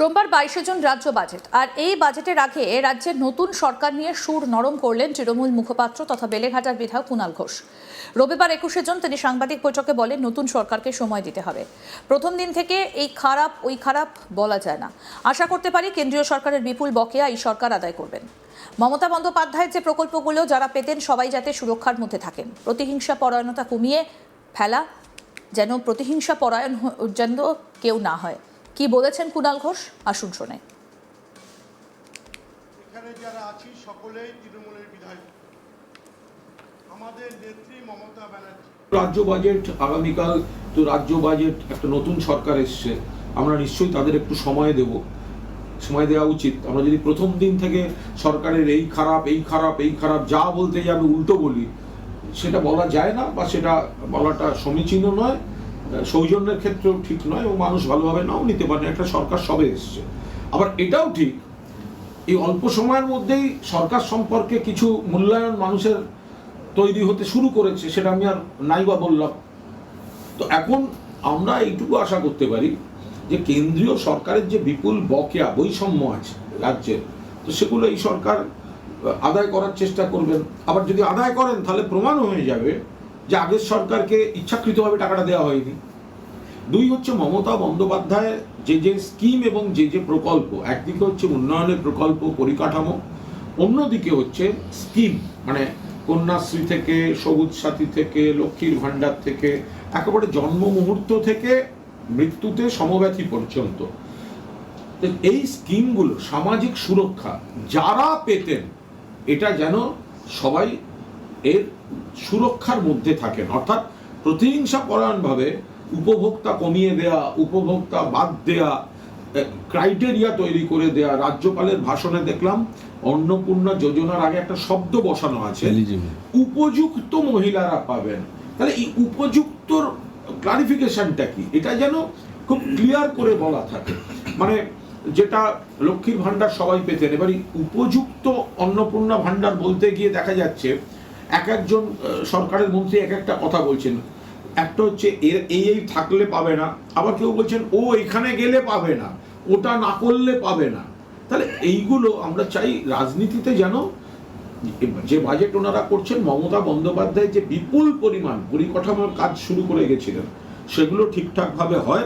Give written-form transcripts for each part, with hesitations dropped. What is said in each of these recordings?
সোমবার 22 জুন রাজ্য বাজেট। আর এই বাজেটের আগে রাজ্যের নতুন সরকার নিয়ে সুর নরম করলেন তৃণমূল মুখপাত্র তথা বেলেঘাটার বিধায়ক কুণাল ঘোষ। রবিবার 21 জুন তিনি সাংবাদিক বৈঠকে বলেন, নতুন সরকারকে সময় দিতে হবে। প্রথম দিন থেকে এই খারাপ ওই খারাপ বলা যায় না। আশা করতে পারি কেন্দ্রীয় সরকারের বিপুল বকেয়া এই সরকার আদায় করবেন। মমতা বন্দ্যোপাধ্যায়ের যে প্রকল্পগুলো যারা পেতেন সবাই যাতে সুরক্ষার মধ্যে থাকেন, প্রতিহিংসা পরায়ণতা কমিয়ে ফেলা, যেন প্রতিহিংসা পরায়ণ যেন কেউ না হয়। কি বলেছেন কুণাল ঘোষ, আসুন শোনে। এখানে যারা আছি সকলেই তৃণমূলের বিধায়ক। আমাদের নেত্রী মমতা ব্যানার্জি। রাজ্য বাজেট আগামীকাল, তো রাজ্য বাজেট একটা নতুন সরকার এসছে, আমরা নিশ্চয়ই তাদের একটু সময় দেওয়া উচিত। আমরা যদি প্রথম দিন থেকে সরকারের এই খারাপ এই খারাপ এই খারাপ যা বলতে যাবে উল্টো বলি, সেটা বলা যায় না, বা সেটা বলাটা সমীচীন নয়, সৌজন্যের ক্ষেত্রেও ঠিক নয়, এবং মানুষ ভালোভাবে নাও নিতে পারে। একটা সরকার সবে এসছে। আবার এটাও ঠিক, এই অল্প সময়ের মধ্যেই সরকার সম্পর্কে কিছু মূল্যায়ন মানুষের তৈরি হতে শুরু করেছে, সেটা আমি আর নাই বা বললাম। তো এখন আমরা এইটুকু আশা করতে পারি যে কেন্দ্রীয় সরকারের যে বিপুল বকেয়া বৈষম্য আছে রাজ্যের, তো সেগুলো এই সরকার আদায় করার চেষ্টা করবেন। আবার যদি আদায় করেন তাহলে প্রমাণ হয়ে যাবে যে আগের সরকারকে ইচ্ছাকৃতভাবে টাকাটা দেওয়া হয়নি। দুই হচ্ছে, মমতা বন্দ্যোপাধ্যায় যে স্কিম এবং যে প্রকল্প, একদিকে হচ্ছে উন্নয়নের প্রকল্প পরিকাঠামো, অন্যদিকে হচ্ছে স্কিম, মানে কন্যাশ্রী থেকে, সবুজ সাথী থেকে, লক্ষ্মীর ভাণ্ডার থেকে, একেবারে জন্ম মুহূর্ত থেকে মৃত্যুতে সমব্যথী পর্যন্ত এই স্কিমগুলো, সামাজিক সুরক্ষা যারা পেতেন, এটা যেন সবাই এর সুরক্ষার মধ্যে থাকেন। অর্থাৎ প্রতিহিংসা পরায়ণভাবে উপভোক্তা কমিয়ে দেয়া, উপভোক্তা বাদ দেয়া, ক্রাইটেরিয়া তৈরি করে দেয়া। রাজ্যপালের ভাষণে দেখলাম অন্নপূর্ণা যোজনার আগে একটা শব্দ বসানো আছে, উপযুক্ত মহিলারা পাবেন। তাহলে এই উপযুক্তর ক্লারিফিকেশনটা কি, এটা যেন খুব ক্লিয়ার করে বলা থাকে। মানে যেটা লক্ষ্মীর ভাণ্ডার সবাই পেতেন, এবার উপযুক্ত অন্নপূর্ণা ভাণ্ডার বলতে গিয়ে দেখা যাচ্ছে এক একজন সরকারের মন্ত্রী এক একটা কথা বলছেন। একটা হচ্ছে এই থাকলে পাবে না, আবার কেউ বলছেন ও এখানে গেলে পাবে না, ওটা না করলে পাবে না। তাহলে এইগুলো আমরা চাই রাজনীতিতে যেন যে বাজেট ওনারা করছেন, মমতা বন্দ্যোপাধ্যায় যে বিপুল পরিমাণ পরিকাঠামোর কাজ শুরু করে গেছিলেন, সেগুলো ঠিকঠাকভাবে হয়,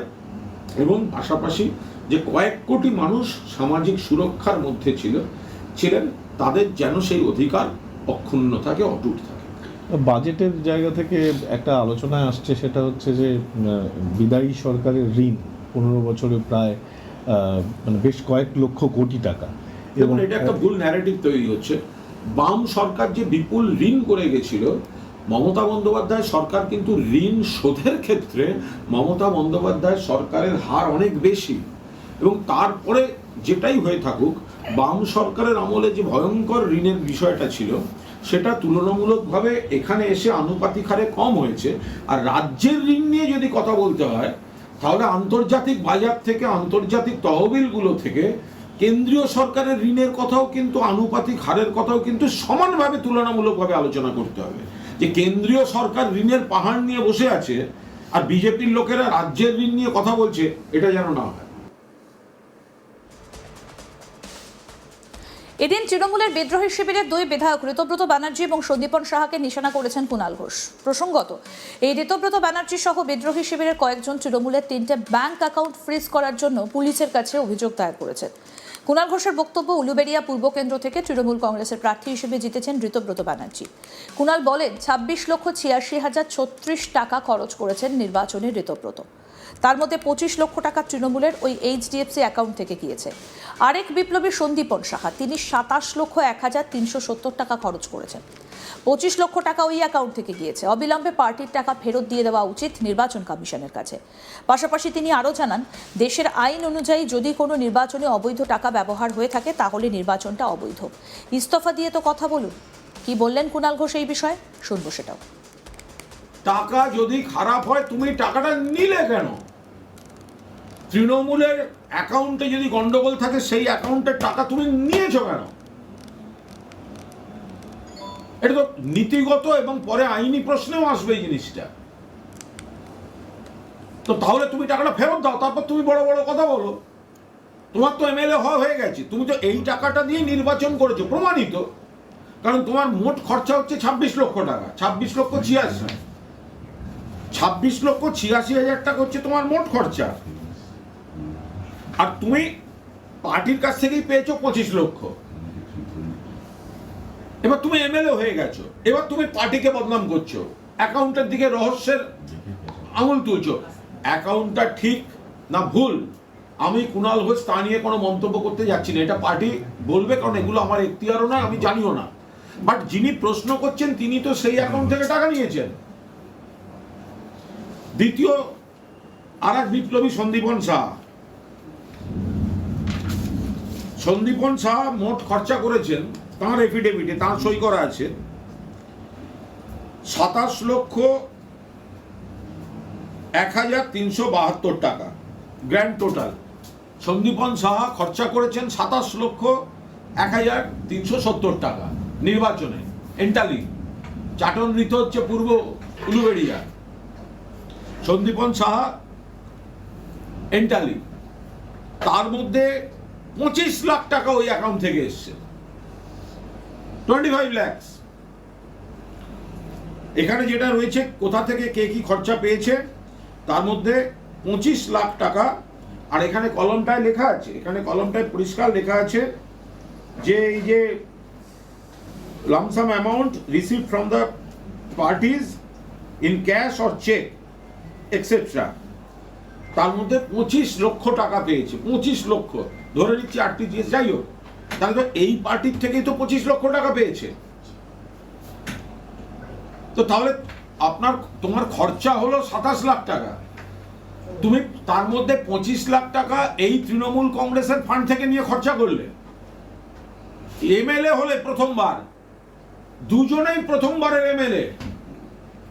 এবং পাশাপাশি যে কয়েক কোটি মানুষ সামাজিক সুরক্ষার মধ্যে ছিলেন, তাদের যেন সেই অধিকার অক্ষুণ্ণ থাকে, অটুট থাকে। বাজেটের জায়গা থেকে একটা আলোচনায় আসছে, সেটা হচ্ছে যে বিদায়ী সরকারের ঋণ 15 বছরে প্রায় মানে বেশ কয়েক লক্ষ কোটি টাকা, এবং এটা একটা ভুল ন্যারেটিভ তৈরি হচ্ছে। বাম সরকার যে বিপুল ঋণ করে গেছিল, মমতা বন্দ্যোপাধ্যায় সরকার কিন্তু ঋণ শোধের ক্ষেত্রে মমতা বন্দ্যোপাধ্যায় সরকারের হার অনেক বেশি। এবং তারপরে যেটাই হয়ে থাকুক, বাম সরকারের আমলে যে ভয়ঙ্কর ঋণের বিষয়টা ছিল, সেটা তুলনামূলকভাবে এখানে এসে আনুপাতিক হারে কম হয়েছে। আর রাজ্যের ঋণ নিয়ে যদি কথা বলতে হয়, তাহলে আন্তর্জাতিক বাজার থেকে, আন্তর্জাতিক তহবিলগুলো থেকে কেন্দ্রীয় সরকারের ঋণের কথাও কিন্তু, আনুপাতিক হারের কথাও কিন্তু সমানভাবে তুলনামূলকভাবে আলোচনা করতে হবে। যে কেন্দ্রীয় সরকার ঋণের পাহাড় নিয়ে বসে আছে আর বিজেপির লোকেরা রাজ্যের ঋণ নিয়ে কথা বলছে, এটা যেন না হয়। এদিন তৃণমূলের বিদ্রোহী শিবিরের দুই বিধায়ক ঋতব্রত ব্যানার্জি এবং সন্দীপন সাহাকে নিশানা করেছেন কুণাল ঘোষ। প্রসঙ্গত, এই ঋতব্রত ব্যানার্জি সহ বিদ্রোহী শিবিরের কয়েকজন তৃণমূলের 3টে ব্যাংক অ্যাকাউন্ট ফ্রিজ করার জন্য পুলিশের কাছে অভিযোগ দায়ের করেছেন। কুণাল ঘোষের বক্তব্য, উলুবেড়িয়া পূর্ব কেন্দ্র থেকে তৃণমূল কংগ্রেসের প্রার্থী হিসেবে জিতেছেন ঋতব্রত ব্যানার্জি। কুণাল বলেন, 26,86,036 টাকা খরচ করেছেন নির্বাচনে ঋতব্রত। তার মধ্যে 25 লক্ষ টাকা তৃণমূলের ওই HDFC অ্যাকাউন্ট থেকে গিয়েছে। আরেক বিপ্লবী সন্দীপন সাহা, তিনি 27,01,370 টাকা খরচ করেছেন। 25 লক্ষ টাকা ওই অ্যাকাউন্ট থেকে গিয়েছে। অবিলম্বে পার্টির টাকা ফেরত দিয়ে দেওয়া উচিত নির্বাচন কমিশনের কাছে। পাশাপাশি তিনি আরও জানান, দেশের আইন অনুযায়ী যদি কোনো নির্বাচনে অবৈধ টাকা ব্যবহার হয়ে থাকে, তাহলে নির্বাচনটা অবৈধ। ইস্তফা দিয়ে তো কথা বলুন। কি বললেন কুণাল ঘোষ এই বিষয়ে, শুনবো সেটাও। টাকা যদি খারাপ হয়, তুমি টাকাটা নিলে কেন? তৃণমূলের অ্যাকাউন্টে যদি গন্ডগোল থাকে, সেই অ্যাকাউন্টের টাকা তুমি নিয়েছো কেন? এটা তো নীতিগত এবং পরে আইনি প্রশ্নেও আসবে এই জিনিসটা। তো তাহলে তুমি টাকাটা ফেরত দাও, তারপর তুমি বড় বড় কথা বলো। তোমার তো এমএলএ হয়ে গেছে, তুমি তো এই টাকাটা দিয়ে নির্বাচন করেছো, প্রমাণিত। কারণ তোমার মোট খরচা হচ্ছে 26 লক্ষ টাকা, 26,86,000 টাকা হচ্ছে তোমার মোট খরচা। আর তুমি পার্টির কাছ থেকেই পেয়েছো 25 লক্ষ। এবার তুমি এমএলএ হয়ে গেছো, এবার তুমি পার্টিকে বদনাম করছো, অ্যাকাউন্টের দিকে রহস্যের আঙুল তুলছো। অ্যাকাউন্টটা ঠিক না ভুল আমি কুণাল ঘোষ তা নিয়ে কোনো মন্তব্য করতে যাচ্ছি না, এটা পার্টি বলবে, কারণ এগুলো আমার এখতিয়ারও নয়, আমি জানিও না। বাট যিনি প্রশ্ন করছেন তিনি তো সেই অ্যাকাউন্ট থেকে টাকা নিয়েছেন। দ্বিতীয় আর এক বিপ্লবী সন্দীপন শাহ মোট খরচা করেছেন, তাঁর এফিডেভিটে তাঁর সই করা আছে 27,01,372 টাকা গ্র্যান্ড টোটাল। সন্দীপন সাহা খরচা করেছেন 27,01,370 টাকা নির্বাচনে এন্টালি। চাটন ঋত হচ্ছে পূর্ব উলুবেড়িয়া, সন্দীপন সাহা এন্টালি। তার মধ্যে 25 লাখ টাকা ওই অ্যাকাউন্ট থেকে এসছে, 25 lakhs। এখানে যেটা রয়েছে কোথা থেকে কে কি খরচা পেয়েছে, তার মধ্যে 25 লাখ টাকা। আর এখানে কলমটায় লেখা আছে, এখানে কলমটায় পরিষ্কার লেখা আছে যে এই যে lump sum amount receive from the parties in cash or cheque etcetera, তার মধ্যে 25 লক্ষ টাকা পেয়েছে। 25 লক্ষ ধরে নিচ্ছি আরটিজিএস, যাই হোক, তাহলে তো এই পার্টির থেকেই তো 25 লক্ষ টাকা পেয়েছে। তো তাহলে তোমার খরচা হলো 27 লাখ টাকা, তুমি তার মধ্যে 25 লাখ টাকা এই তৃণমূল কংগ্রেসের ফান্ড থেকে নিয়ে খরচা করলে। এমএলএ হলে প্রথমবার, দুজনেই প্রথমবারের এমএলএ,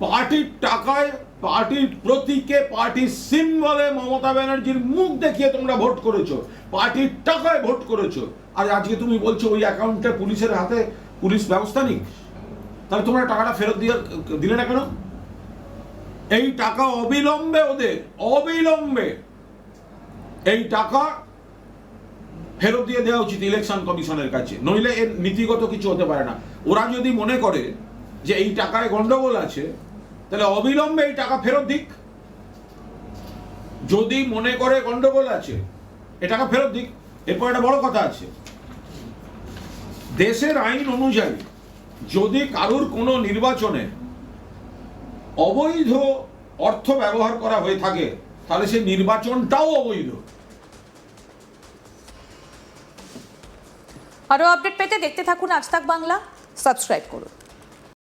পার্টির টাকায়, পার্টির প্রতীকে, পার্টির সিম্বলে মমতা ব্যানার্জির মুখ দেখিয়ে তোমরা ভোট করেছো, পার্টির টাকায় ভোট করেছো। আর আজকে তুমি বলছো ওই অ্যাকাউন্টে পুলিশের হাতে পুলিশ ব্যবস্থা নেই, তাহলে তোমরা টাকাটা ফেরত দিলে না কেন? এই টাকা অবিলম্বে, অবিলম্বে এই টাকা ফেরত দিয়ে দেওয়া উচিত ইলেকশন কমিশনের কাছে, নইলে এর নীতিগত কিছু হতে পারে না। ওরা যদি মনে করে যে এই টাকায় গন্ডগোল আছে, তাহলে অবিলম্বে এই টাকা ফেরত দিক। যদি মনে করে গন্ডগোল আছে, এ টাকা ফেরত দিক। এরপর একটা বড় কথা আছে, দেশের আইন অনুযায়ী যদি কারুর কোনো নির্বাচনে অবৈধ অর্থ ব্যবহার করা হয়ে থাকে, তাহলে সেই নির্বাচনটাও অবৈধ। আরো আপডেট পেতে দেখতে থাকুন আজ তাক বাংলা, সাবস্ক্রাইব করুন।